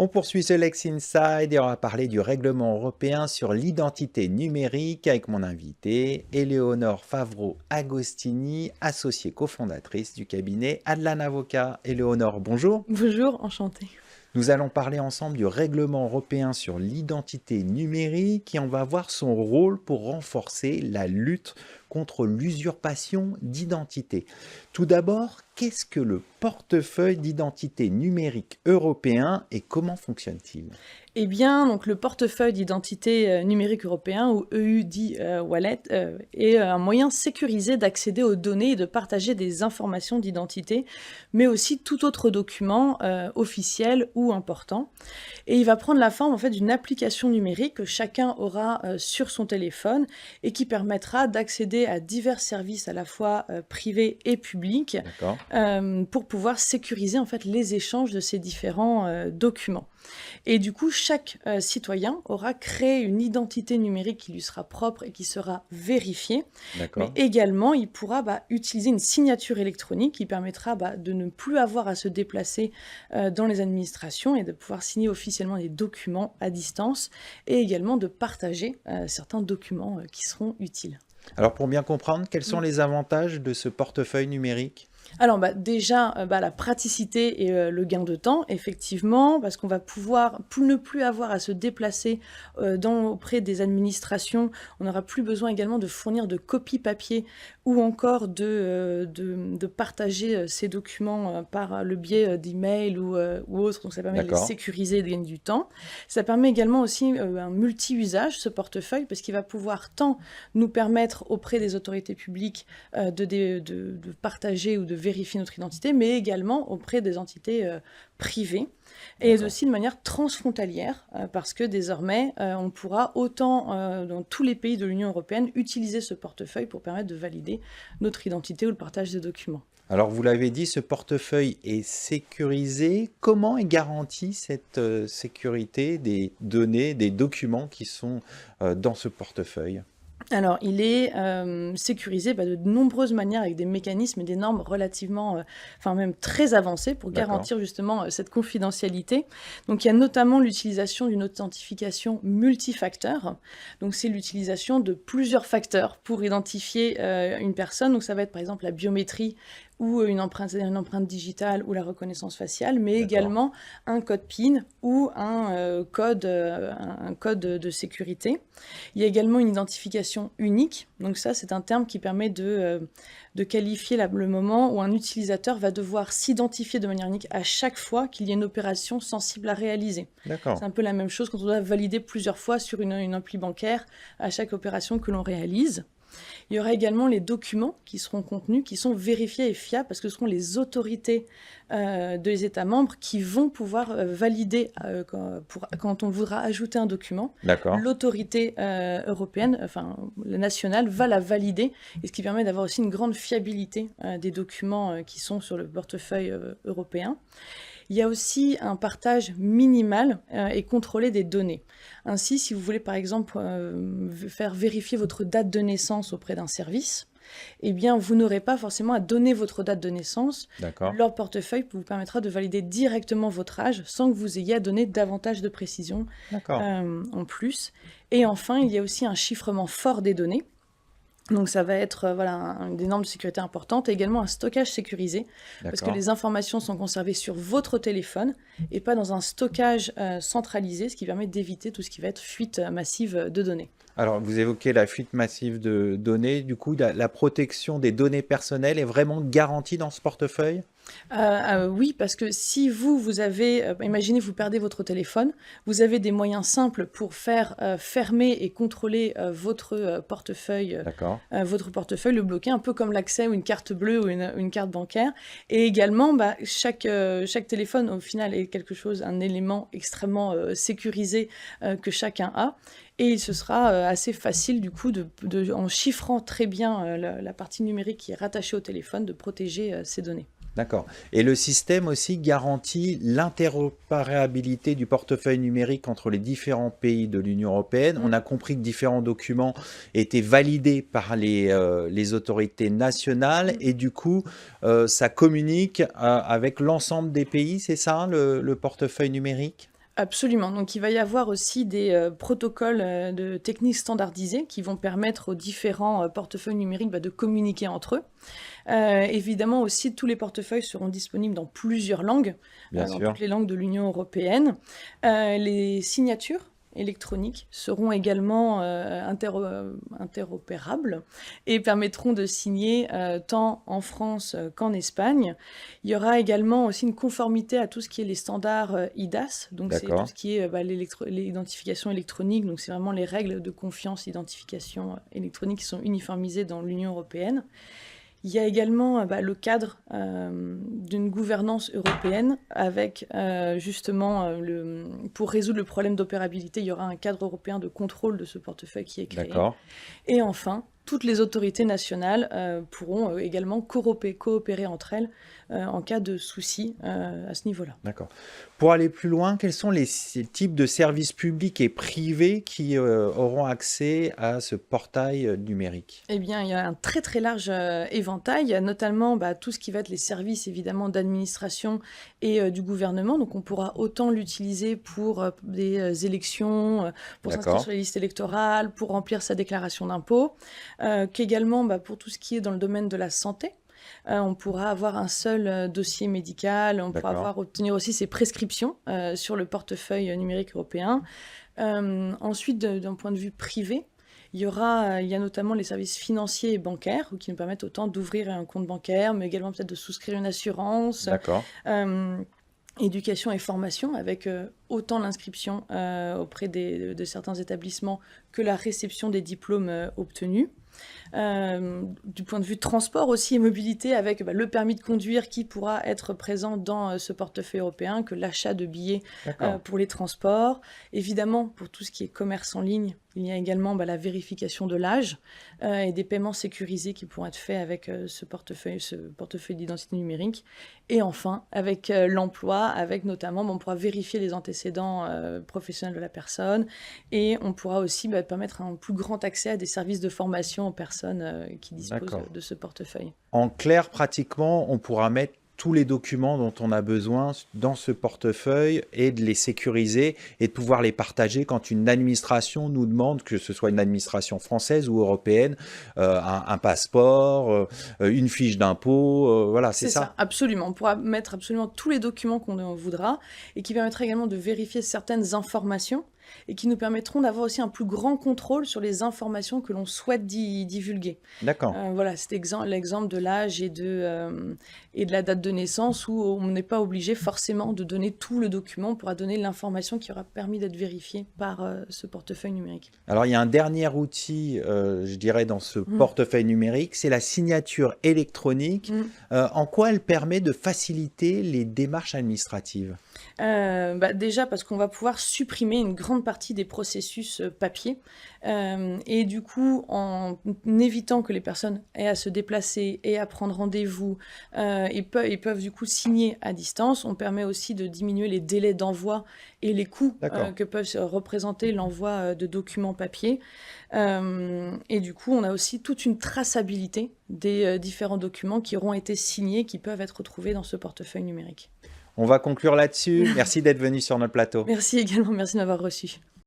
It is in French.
On poursuit ce Lex Inside et on va parler du règlement européen sur l'identité numérique avec mon invité, Éléonore Favreau-Agostini, associée cofondatrice du cabinet Adlan Avocat. Éléonore, bonjour. Bonjour, enchantée. Nous allons parler ensemble du règlement européen sur l'identité numérique et on va voir son rôle pour renforcer la lutte contre l'usurpation d'identité. Tout d'abord, qu'est-ce que le portefeuille d'identité numérique européen et comment fonctionne-t-il? Eh bien, donc le portefeuille d'identité numérique européen, ou EUD Wallet, est un moyen sécurisé d'accéder aux données et de partager des informations d'identité, mais aussi tout autre document officiel ou important. Et il va prendre la forme en fait d'une application numérique que chacun aura sur son téléphone et qui permettra d'accéder à divers services à la fois privés et publics D'accord. pour pouvoir sécuriser en fait les échanges de ces différents documents. Et du coup, chaque citoyen aura créé une identité numérique qui lui sera propre et qui sera vérifiée, mais D'accord. également il pourra utiliser une signature électronique qui permettra de ne plus avoir à se déplacer dans les administrations et de pouvoir signer officiellement des documents à distance et également de partager certains documents qui seront utiles. Alors pour bien comprendre, quels sont les avantages de ce portefeuille numérique? Alors déjà, la praticité et le gain de temps, effectivement, parce qu'on va pouvoir ne plus avoir à se déplacer auprès des administrations. On n'aura plus besoin également de fournir de copies papier ou encore de partager ces documents par le biais d'emails ou autres. Donc ça permet de les D'accord. sécuriser et de gagner du temps. Ça permet également aussi un multi-usage, ce portefeuille, parce qu'il va pouvoir tant nous permettre auprès des autorités publiques de partager ou de vérifier notre identité, mais également auprès des entités privées et D'accord. aussi de manière transfrontalière, parce que désormais, on pourra autant dans tous les pays de l'Union européenne utiliser ce portefeuille pour permettre de valider notre identité ou le partage des documents. Alors vous l'avez dit, ce portefeuille est sécurisé. Comment est garantie cette sécurité des données, des documents qui sont dans ce portefeuille? Alors, il est sécurisé de nombreuses manières avec des mécanismes et des normes relativement, enfin même très avancées pour D'accord. garantir justement cette confidentialité. Donc, il y a notamment l'utilisation d'une authentification multifacteur. Donc, c'est l'utilisation de plusieurs facteurs pour identifier une personne. Donc, ça va être par exemple la biométrie ou une empreinte digitale ou la reconnaissance faciale, mais D'accord. également un code PIN ou un code de sécurité. Il y a également une identification unique. Donc ça, c'est un terme qui permet de qualifier le moment où un utilisateur va devoir s'identifier de manière unique à chaque fois qu'il y a une opération sensible à réaliser. D'accord. C'est un peu la même chose quand on doit valider plusieurs fois sur une appli bancaire à chaque opération que l'on réalise. Il y aura également les documents qui seront contenus, qui sont vérifiés et fiables, parce que ce seront les autorités des États membres qui vont pouvoir valider quand on voudra ajouter un document. D'accord. L'autorité européenne, enfin la nationale, va la valider, et ce qui permet d'avoir aussi une grande fiabilité des documents qui sont sur le portefeuille européen. Il y a aussi un partage minimal et contrôlé des données. Ainsi, si vous voulez par exemple faire vérifier votre date de naissance auprès d'un service, eh bien, vous n'aurez pas forcément à donner votre date de naissance. D'accord. Leur portefeuille vous permettra de valider directement votre âge sans que vous ayez à donner davantage de précision D'accord. en plus. Et enfin, il y a aussi un chiffrement fort des données. Donc ça va être des normes de sécurité importantes et également un stockage sécurisé parce que D'accord. les informations sont conservées sur votre téléphone et pas dans un stockage centralisé, ce qui permet d'éviter tout ce qui va être fuite massive de données. Alors, vous évoquez la fuite massive de données. Du coup, la protection des données personnelles est vraiment garantie dans ce portefeuille? Oui, parce que si vous avez, imaginez vous perdez votre téléphone, vous avez des moyens simples pour faire fermer et contrôler D'accord. votre portefeuille, le bloquer, un peu comme l'accès ou une carte bleue ou une carte bancaire. Et également, chaque téléphone, au final, est un élément extrêmement sécurisé que chacun a. Et il se sera assez facile, du coup, en chiffrant très bien la partie numérique qui est rattachée au téléphone, de protéger ces données. D'accord. Et le système aussi garantit l'interopérabilité du portefeuille numérique entre les différents pays de l'Union européenne. On a compris que différents documents étaient validés par les autorités nationales et du coup, ça communique avec l'ensemble des pays, c'est ça, le portefeuille numérique? Absolument. Donc, il va y avoir aussi des protocoles de techniques standardisées qui vont permettre aux différents portefeuilles numériques de communiquer entre eux. Évidemment aussi, tous les portefeuilles seront disponibles dans plusieurs langues, Bien dans sûr. toutes les langues de l'Union européenne. Les signatures électroniques seront également interopérables et permettront de signer tant en France qu'en Espagne. Il y aura également aussi une conformité à tout ce qui est les standards IDAS, donc c'est tout D'accord. ce qui est l'identification électronique, donc c'est vraiment les règles de confiance identification électronique qui sont uniformisées dans l'Union européenne. Il y a également le cadre d'une gouvernance européenne avec justement, pour résoudre le problème d'opérabilité, il y aura un cadre européen de contrôle de ce portefeuille qui est créé. D'accord. Et enfin, toutes les autorités nationales pourront également coopérer entre elles en cas de souci à ce niveau-là. D'accord. Pour aller plus loin, quels sont ces types de services publics et privés qui auront accès à ce portail numérique? Eh bien, il y a un très très large éventail. Il y a notamment tout ce qui va être les services évidemment d'administration et du gouvernement. Donc, on pourra autant l'utiliser pour des élections, pour s'inscrire D'accord. sur les listes électorales, pour remplir sa déclaration d'impôt, qu'également pour tout ce qui est dans le domaine de la santé. On pourra avoir un seul dossier médical, on pourra obtenir aussi ses prescriptions sur le portefeuille numérique européen. Ensuite, d'un point de vue privé, il y a notamment les services financiers et bancaires qui nous permettent autant d'ouvrir un compte bancaire, mais également peut-être de souscrire une assurance. D'accord. Éducation et formation, avec autant l'inscription auprès de certains établissements que la réception des diplômes obtenus. Du point de vue transport aussi et mobilité, avec le permis de conduire qui pourra être présent dans ce portefeuille européen, que l'achat de billets pour les transports. Évidemment, pour tout ce qui est commerce en ligne, il y a également la vérification de l'âge et des paiements sécurisés qui pourront être faits avec ce portefeuille d'identité numérique. Et enfin, avec l'emploi, avec notamment, on pourra vérifier les antécédents professionnels de la personne et on pourra aussi permettre un plus grand accès à des services de formation aux personnes qui disposent de ce portefeuille. En clair, pratiquement, on pourra mettre tous les documents dont on a besoin dans ce portefeuille et de les sécuriser et de pouvoir les partager quand une administration nous demande, que ce soit une administration française ou européenne, un passeport, une fiche d'impôt, voilà, c'est ça? Absolument. On pourra mettre absolument tous les documents qu'on voudra et qui permettra également de vérifier certaines informations et qui nous permettront d'avoir aussi un plus grand contrôle sur les informations que l'on souhaite divulguer. D'accord. Voilà, c'est l'exemple de l'âge et de la date de naissance où on n'est pas obligé forcément de donner tout le document, on pourra donner l'information qui aura permis d'être vérifiée par ce portefeuille numérique. Alors, il y a un dernier outil, je dirais, dans ce portefeuille numérique, c'est la signature électronique. En quoi elle permet de faciliter les démarches administratives? Déjà parce qu'on va pouvoir supprimer une grande partie des processus papier et du coup en évitant que les personnes aient à se déplacer et à prendre rendez-vous et peuvent du coup signer à distance, on permet aussi de diminuer les délais d'envoi et les coûts que peuvent représenter l'envoi de documents papier et du coup on a aussi toute une traçabilité des différents documents qui auront été signés, qui peuvent être retrouvés dans ce portefeuille numérique. On va conclure là-dessus. Merci d'être venu sur notre plateau. Merci également, merci de m'avoir reçu.